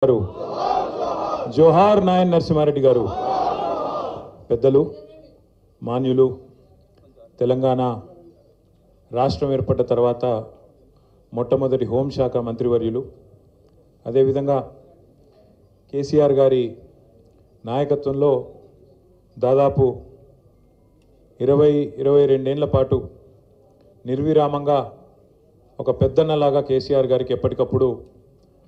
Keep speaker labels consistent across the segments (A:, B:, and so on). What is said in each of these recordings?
A: గారు జోహార్ నాయన్ నరసింహారెడ్డి గారు పెద్దలు మాన్యులు తెలంగాణ రాష్ట్రం ఏర్పడ్డ తర్వాత మొట్టమొదటి హోంశాఖ మంత్రివర్యులు అదేవిధంగా కేసీఆర్ గారి నాయకత్వంలో దాదాపు 22 ఏళ్ల పాటు నిర్విరామంగా ఒక పెద్దన్నలాగా కేసీఆర్ గారికి ఎప్పటికప్పుడు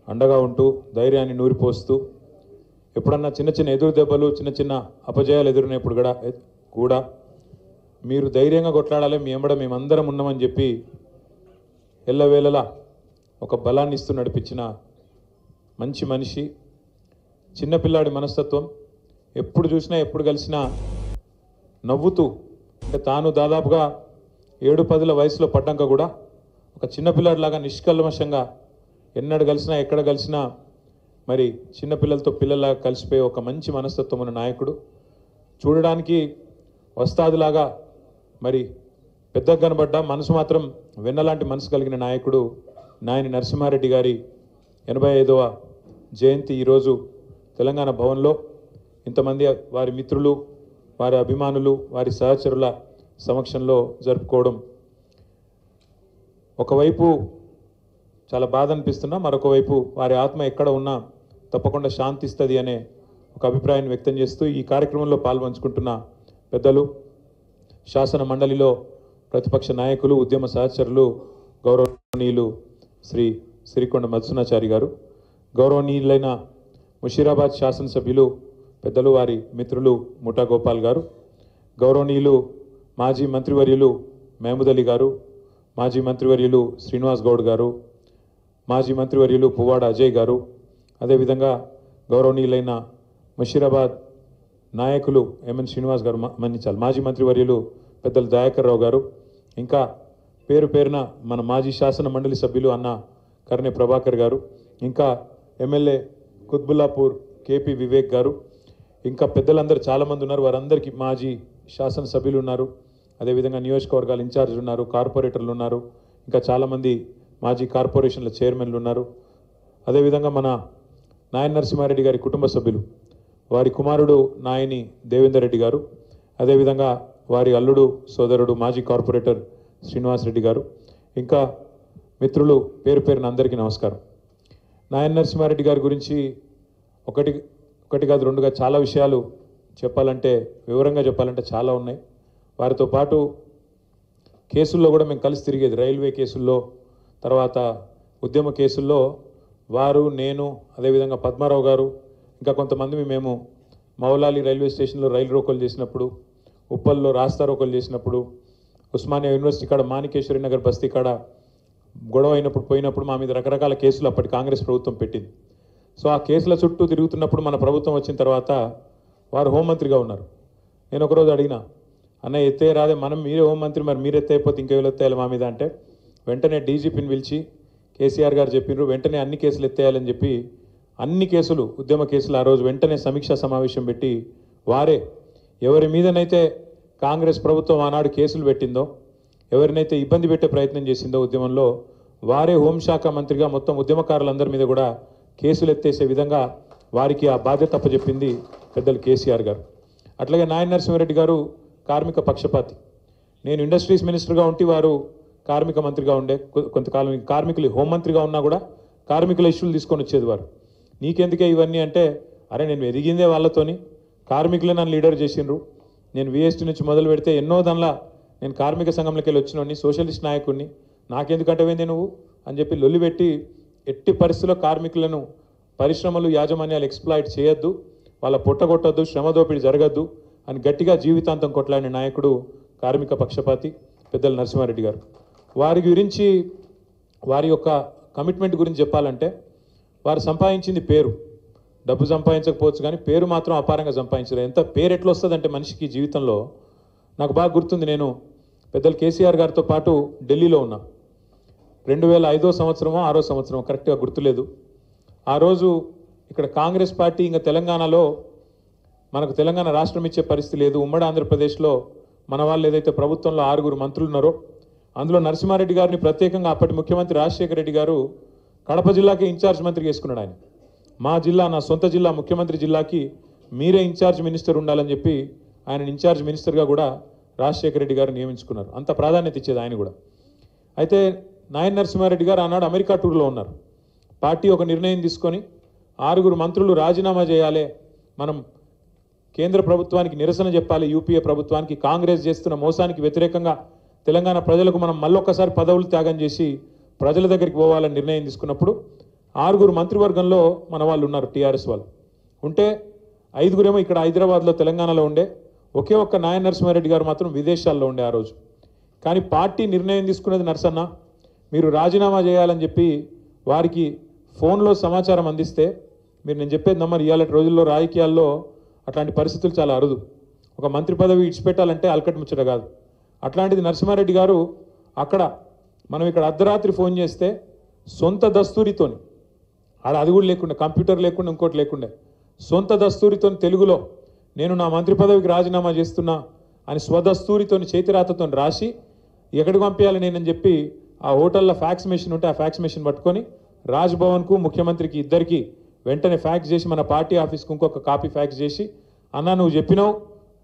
A: అండగా ఉంటూ ధైర్యాన్ని నూరిపోస్తూ ఎప్పుడన్నా చిన్న చిన్న ఎదురు దెబ్బలు చిన్న చిన్న అపజయాలు ఎదురున్నప్పుడు కూడా మీరు ధైర్యంగా కొట్లాడాలి మీ ఎంబడ మేమందరం ఉన్నామని చెప్పి ఎల్లవేళలా ఒక బలాన్ని ఇస్తూ నడిపించిన మంచి మనిషి చిన్నపిల్లాడి మనస్తత్వం ఎప్పుడు చూసినా ఎప్పుడు కలిసినా నవ్వుతూ అంటే తాను దాదాపుగా 7-10 వయసులో పడ్డాక కూడా ఒక చిన్నపిల్లాడిలాగా నిష్కల్మషంగా ఎన్నడు కలిసినా ఎక్కడ కలిసినా మరి చిన్నపిల్లలతో పిల్లల్లాగా కలిసిపోయే ఒక మంచి మనస్తత్వం ఉన్న నాయకుడు చూడడానికి వస్తాదులాగా మరి పెద్దగా కనబడ్డ మనసు మాత్రం వెన్నలాంటి మనసు కలిగిన నాయకుడు నాయని నరసింహారెడ్డి గారి 85వ జయంతి ఈరోజు తెలంగాణ భవన్లో ఇంతమంది వారి మిత్రులు వారి అభిమానులు వారి సహచరుల సమక్షంలో జరుపుకోవడం ఒకవైపు చాలా బాధ అనిపిస్తున్నా మరొక వైపు వారి ఆత్మ ఎక్కడ ఉన్నా తప్పకుండా శాంతిస్తుంది అనే ఒక అభిప్రాయాన్ని వ్యక్తం చేస్తూ ఈ కార్యక్రమంలో పాల్పంచుకుంటున్న పెద్దలు శాసన మండలిలో ప్రతిపక్ష నాయకులు ఉద్యమ సహచరులు గౌరవనీయులు శ్రీ సిరికొండ మధుసూనాచారి గారు గౌరవనీయులైన ముషీరాబాద్ శాసనసభ్యులు పెద్దలు వారి మిత్రులు ముఠా గోపాల్ గారు గౌరవనీయులు మాజీ మంత్రివర్యులు మహమూద్ అలీ గారు మాజీ మంత్రివర్యులు శ్రీనివాస్ గౌడ్ గారు మాజీ మంత్రివర్యులు పువ్వాడ అజయ్ గారు అదేవిధంగా గౌరవనీయులైన ముషీరాబాద్ నాయకులు ఎంఎన్ శ్రీనివాస్ గారు మన్నించాలి మాజీ మంత్రివర్యులు పెద్దలు దయాకర్ రావు గారు ఇంకా పేరు పేరున మన మాజీ శాసన మండలి సభ్యులు అన్న కర్ణె ప్రభాకర్ గారు ఇంకా ఎమ్మెల్యే కుత్బుల్లాపూర్ కేపీ వివేక్ గారు ఇంకా పెద్దలందరూ చాలామంది ఉన్నారు వారందరికీ మాజీ శాసనసభ్యులు ఉన్నారు అదేవిధంగా నియోజకవర్గాల ఇన్ఛార్జ్ ఉన్నారు కార్పొరేటర్లు ఉన్నారు ఇంకా చాలామంది మాజీ కార్పొరేషన్ల చైర్మన్లు ఉన్నారు అదేవిధంగా మన నాయన్ నరసింహారెడ్డి గారి కుటుంబ సభ్యులు వారి కుమారుడు నాయని దేవేందర్ రెడ్డి గారు అదేవిధంగా వారి అల్లుడు సోదరుడు మాజీ కార్పొరేటర్ శ్రీనివాస్ రెడ్డి గారు ఇంకా మిత్రులు పేరు పేరున అందరికీ నమస్కారం నాయన్ నరసింహారెడ్డి గారి గురించి ఒకటి కాదు రెండుగా చాలా విషయాలు చెప్పాలంటే వివరంగా చెప్పాలంటే చాలా ఉన్నాయి వారితో పాటు కేసుల్లో కూడా మేము కలిసి తిరిగేది రైల్వే కేసుల్లో తర్వాత ఉద్యమ కేసుల్లో వారు నేను అదేవిధంగా పద్మారావు గారు ఇంకా కొంతమంది మేము మౌలాలి రైల్వే స్టేషన్లో రైలు రోకోలు చేసినప్పుడు ఉప్పల్లో రాస్తా రోకోలు చేసినప్పుడు ఉస్మానియా యూనివర్సిటీ కాడ మాణికేశ్వరి నగర్ బస్తీ కాడ గొడవ పోయినప్పుడు మా మీద రకరకాల కేసులు అప్పటి కాంగ్రెస్ ప్రభుత్వం పెట్టింది సో ఆ కేసుల చుట్టూ తిరుగుతున్నప్పుడు మన ప్రభుత్వం వచ్చిన తర్వాత వారు హోంమంత్రిగా ఉన్నారు నేను ఒకరోజు అడిగిన అన్న ఎత్తే రాదే మనం మీరే హోంమంత్రి మరి మీరు ఎత్తైపోతే ఇంకెవరు ఎత్తేయాలి మా మీద అంటే వెంటనే డీజీపీని పిలిచి కేసీఆర్ గారు చెప్పినారు వెంటనే అన్ని కేసులు ఎత్తేయాలని చెప్పి అన్ని కేసులు ఉద్యమ కేసులు ఆ రోజు వెంటనే సమీక్షా సమావేశం పెట్టి వారే ఎవరి మీదనైతే కాంగ్రెస్ ప్రభుత్వం ఆనాడు కేసులు పెట్టిందో ఎవరినైతే ఇబ్బంది పెట్టే ప్రయత్నం చేసిందో ఉద్యమంలో వారే హోంశాఖ మంత్రిగా మొత్తం ఉద్యమకారులందరి మీద కూడా కేసులు ఎత్తేసే విధంగా వారికి ఆ బాధ్యత అప్పచెప్పింది పెద్దలు కేసీఆర్ గారు అట్లాగే నాయన్ నరసింహారెడ్డి గారు కార్మిక పక్షపాతి నేను ఇండస్ట్రీస్ మినిస్టర్గా ఉంటే వారు కార్మిక మంత్రిగా ఉండే కొంతకాలం కార్మికులు హోంమంత్రిగా ఉన్నా కూడా కార్మికుల ఇష్యూలు తీసుకొని వచ్చేది వారు నీకెందుకే ఇవన్నీ అంటే అరే నేను ఎదిగిందే వాళ్ళతోని కార్మికులే నన్ను లీడర్ చేసిండ్రు నేను విఎస్టీ నుంచి మొదలు పెడితే ఎన్నో దానిలా నేను కార్మిక సంఘంలోకి వెళ్ళి వచ్చినోడిని సోషలిస్ట్ నాయకుడిని నాకెందుకంటే పోయింది నువ్వు అని చెప్పి లొల్లిపెట్టి ఎట్టి పరిస్థితుల్లో కార్మికులను పరిశ్రమలు యాజమాన్యాలు ఎక్స్ప్లాయిట్ చేయొద్దు వాళ్ళ పొట్టగొట్టద్దు శ్రమ దోపిడీ జరగద్దు అని గట్టిగా జీవితాంతం కొట్లాడిన నాయకుడు కార్మిక పక్షపాతి పెద్దలు నరసింహారెడ్డి గారు వారి గురించి వారి యొక్క కమిట్మెంట్ గురించి చెప్పాలంటే వారు సంపాదించింది పేరు డబ్బు సంపాదించకపోవచ్చు కానీ పేరు మాత్రం అపారంగా సంపాదించారు ఎంత పేరు ఎట్లా వస్తుందంటే మనిషికి జీవితంలో నాకు బాగా గుర్తుంది నేను పెద్దలు కేసీఆర్ గారితో పాటు ఢిల్లీలో ఉన్నా 2005 సంవత్సరమో 6వ సంవత్సరమో కరెక్ట్గా గుర్తులేదు ఆ రోజు ఇక్కడ కాంగ్రెస్ పార్టీ ఇంకా తెలంగాణలో మనకు తెలంగాణ రాష్ట్రం ఇచ్చే పరిస్థితి లేదు ఉమ్మడి ఆంధ్రప్రదేశ్లో మన వాళ్ళు ఏదైతే ప్రభుత్వంలో 6 మంత్రులు ఉన్నారో అందులో నరసింహారెడ్డి గారిని ప్రత్యేకంగా అప్పటి ముఖ్యమంత్రి రాజశేఖర రెడ్డి గారు కడప జిల్లాకి ఇన్ఛార్జ్ మంత్రి చేసుకున్నాడు ఆయన. మా జిల్లా, నా సొంత జిల్లా, ముఖ్యమంత్రి జిల్లాకి మీరే ఇన్ఛార్జ్ మినిస్టర్ ఉండాలని చెప్పి ఆయన ఇన్ఛార్జ్ మినిస్టర్గా కూడా రాజశేఖర రెడ్డి గారు నియమించుకున్నారు. అంత ప్రాధాన్యత ఇచ్చేది ఆయన కూడా. అయితే నాయన నరసింహారెడ్డి గారు ఆనాడు అమెరికా టూర్లో ఉన్నారు. పార్టీ ఒక నిర్ణయం తీసుకొని 6 మంత్రులు రాజీనామా చేయాలి, మనం కేంద్ర ప్రభుత్వానికి నిరసన చెప్పాలి, యూపీఏ ప్రభుత్వానికి, కాంగ్రెస్ చేస్తున్న మోసానికి వ్యతిరేకంగా తెలంగాణ ప్రజలకు మనం మళ్ళొక్కసారి పదవులు త్యాగం చేసి ప్రజల దగ్గరికి పోవాలని నిర్ణయం తీసుకున్నప్పుడు 6 మంత్రివర్గంలో మన వాళ్ళు ఉన్నారు, టీఆర్ఎస్ వాళ్ళు ఉంటే 5 ఇక్కడ హైదరాబాద్లో తెలంగాణలో ఉండే, ఒకే ఒక్క నాయన నరసింహారెడ్డి గారు మాత్రం విదేశాల్లో ఉండే ఆ రోజు. కానీ పార్టీ నిర్ణయం తీసుకున్నది నరసన్న మీరు రాజీనామా చేయాలని చెప్పి వారికి ఫోన్లో సమాచారం అందిస్తే, మీరు నేను చెప్పేది నమ్మరు, ఇవాళ రోజుల్లో రాజకీయాల్లో అట్లాంటి పరిస్థితులు చాలా అరుదు. ఒక మంత్రి పదవి ఇడిచిపెట్టాలంటే అలకట్ ముచ్చట కాదు. అట్లాంటిది నరసింహారెడ్డి గారు అక్కడ, మనం ఇక్కడ అర్ధరాత్రి ఫోన్ చేస్తే సొంత దస్తూరితోని, ఆడ అది కూడా లేకుండా, కంప్యూటర్ లేకుండా, ఇంకోటి లేకుండా, సొంత దస్తూరితో తెలుగులో నేను నా మంత్రి పదవికి రాజీనామా చేస్తున్నా అని స్వదస్తూరితో చేతిరాతతో రాసి ఎక్కడికి పంపించాలి నేనని చెప్పి ఆ హోటల్లో ఫ్యాక్స్ మెషిన్ ఉంటే ఆ ఫ్యాక్స్ మెషిన్ పట్టుకొని రాజ్భవన్కు, ముఖ్యమంత్రికి ఇద్దరికి వెంటనే ఫ్యాక్స్ చేసి, మన పార్టీ ఆఫీస్కి ఇంకొక కాపీ ఫ్యాక్స్ చేసి, అన్న నువ్వు చెప్పినావు,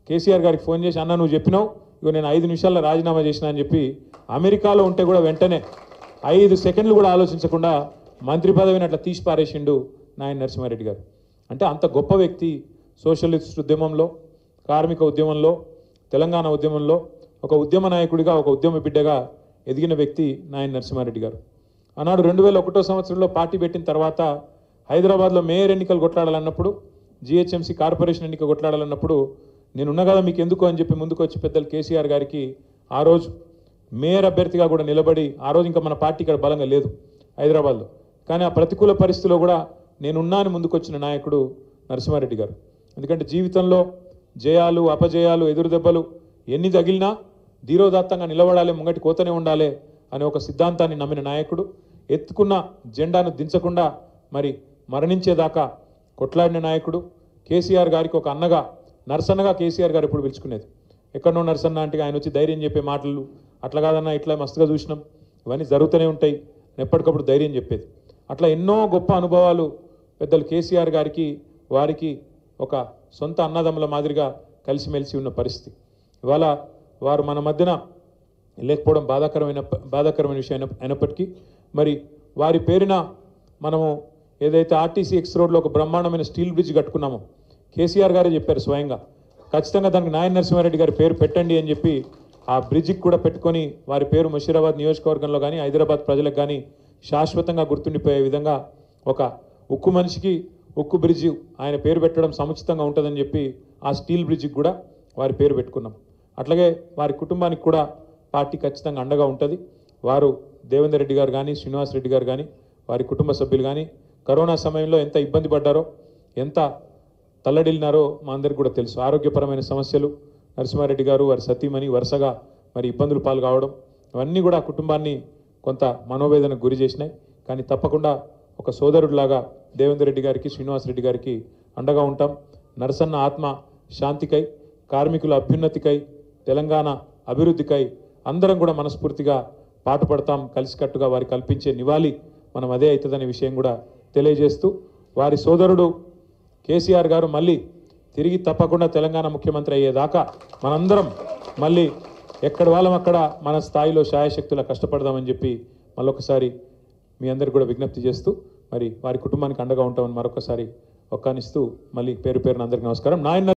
A: కేసీఆర్ గారికి ఫోన్ చేసి అన్న నువ్వు చెప్పినావు, ఇగో నేను 5 నిమిషాల్లో రాజీనామా చేసిన అని చెప్పి అమెరికాలో ఉంటే కూడా వెంటనే 5 సెకండ్లు కూడా ఆలోచించకుండా మంత్రి పదవిని అట్లా తీసి పారేసిండు నాయన నరసింహారెడ్డి గారు. అంటే అంత గొప్ప వ్యక్తి. సోషలిస్ట్ ఉద్యమంలో, కార్మిక ఉద్యమంలో, తెలంగాణ ఉద్యమంలో ఒక ఉద్యమ నాయకుడిగా, ఒక ఉద్యమ బిడ్డగా ఎదిగిన వ్యక్తి నాయన నరసింహారెడ్డి గారు. ఆనాడు 2001 సంవత్సరంలో పార్టీ పెట్టిన తర్వాత హైదరాబాద్లో మేయర్ ఎన్నికలు కొట్లాడాలన్నప్పుడు, జిహెచ్ఎంసీ కార్పొరేషన్ ఎన్నిక కొట్లాడాలన్నప్పుడు నేనున్నా కదా మీకు ఎందుకు అని చెప్పి ముందుకు వచ్చి పెద్దలు కేసీఆర్ గారికి ఆ రోజు మేయర్ అభ్యర్థిగా కూడా నిలబడి, ఆ రోజు ఇంకా మన పార్టీ ఇక్కడ బలంగా లేదు హైదరాబాద్లో, కానీ ఆ ప్రతికూల పరిస్థితిలో కూడా నేనున్నా అని ముందుకొచ్చిన నాయకుడు నరసింహారెడ్డి గారు. ఎందుకంటే జీవితంలో జయాలు, అపజయాలు, ఎదురు దెబ్బలు ఎన్ని తగిలినా ధీరోదాత్తంగా నిలబడాలి, ముంగటి కోతనే ఉండాలి అనే ఒక సిద్ధాంతాన్ని నమ్మిన నాయకుడు. ఎత్తుకున్న జెండాను దించకుండా మరి మరణించేదాకా కొట్లాడిన నాయకుడు. కేసీఆర్ గారికి ఒక అన్నగా, నరసన్నగా కేసీఆర్ గారు ఎప్పుడు పిలుచుకునేది. ఎక్కడనో నరసన్న అంటే ఆయన వచ్చి ధైర్యం చెప్పే మాటలు, అట్లా కాదన్నా ఇట్లా మస్తుగా చూసినాం, ఇవన్నీ జరుగుతూనే ఉంటాయి, ఎప్పటికప్పుడు ధైర్యం చెప్పేది. అట్లా ఎన్నో గొప్ప అనుభవాలు పెద్దలు కేసీఆర్ గారికి, వారికి ఒక సొంత అన్నదమ్ముల మాదిరిగా కలిసిమెలిసి ఉన్న పరిస్థితి. ఇవాళ వారు మన మధ్యన లేకపోవడం బాధాకరమైన విషయం అయినప్పటికీ, మరి వారి పేరున మనము ఏదైతే ఆర్టీసీ ఎక్స్ రోడ్లో ఒక బ్రహ్మాండమైన స్టీల్ బ్రిడ్జ్ కట్టుకున్నామో, కేసీఆర్ గారే చెప్పారు స్వయంగా, ఖచ్చితంగా దానికి నాయన నరసింహారెడ్డి గారి పేరు పెట్టండి అని చెప్పి ఆ బ్రిడ్జికి కూడా పెట్టుకొని వారి పేరు ముషీరాబాద్ నియోజకవర్గంలో కానీ హైదరాబాద్ ప్రజలకు కానీ శాశ్వతంగా గుర్తుండిపోయే విధంగా ఒక ఉక్కు మనిషికి ఉక్కు బ్రిడ్జి ఆయన పేరు పెట్టడం సముచితంగా ఉంటుందని చెప్పి ఆ స్టీల్ బ్రిడ్జికి కూడా వారి పేరు పెట్టుకున్నాం. అట్లాగే వారి కుటుంబానికి కూడా పార్టీ ఖచ్చితంగా అండగా ఉంటుంది. వారు దేవేందర్ రెడ్డి గారు కానీ, శ్రీనివాస్ రెడ్డి గారు కానీ, వారి కుటుంబ సభ్యులు కానీ కరోనా సమయంలో ఎంత ఇబ్బంది పడ్డారో, ఎంత తల్లడిల్లినారో మా అందరికీ కూడా తెలుసు. ఆరోగ్యపరమైన సమస్యలు, నరసింహారెడ్డి గారు వారి సతీమణి వరుసగా మరి ఇబ్బందులు పాలు కావడం, అవన్నీ కూడా కుటుంబాన్ని కొంత మనోవేదనకు గురి చేసినాయి. కానీ తప్పకుండా ఒక సోదరుడిలాగా దేవేందర్ రెడ్డి గారికి, శ్రీనివాస్ రెడ్డి గారికి అండగా ఉంటాం. నరసన్న ఆత్మ శాంతికై, కార్మికుల అభ్యున్నతికై, తెలంగాణ అభివృద్ధికై అందరం కూడా మనస్ఫూర్తిగా పాటుపడతాం. కలిసికట్టుగా వారికి కల్పించే నివాళి మనం అదే అవుతుందనే విషయం కూడా తెలియజేస్తూ, వారి సోదరుడు కేసీఆర్ గారు మళ్ళీ తిరిగి తప్పకుండా తెలంగాణ ముఖ్యమంత్రి అయ్యేదాకా మనందరం మళ్ళీ ఎక్కడ వాళ్ళం అక్కడ మన స్థాయిలో శాయశక్తులా కష్టపడదామని చెప్పి మళ్ళొకసారి మీ అందరికి కూడా విజ్ఞప్తి చేస్తూ, మరి వారి కుటుంబానికి అండగా ఉంటామని మరొకసారి ఒక్కానిస్తూ మళ్ళీ పేరు పేరున అందరికీ నమస్కారం. నాయన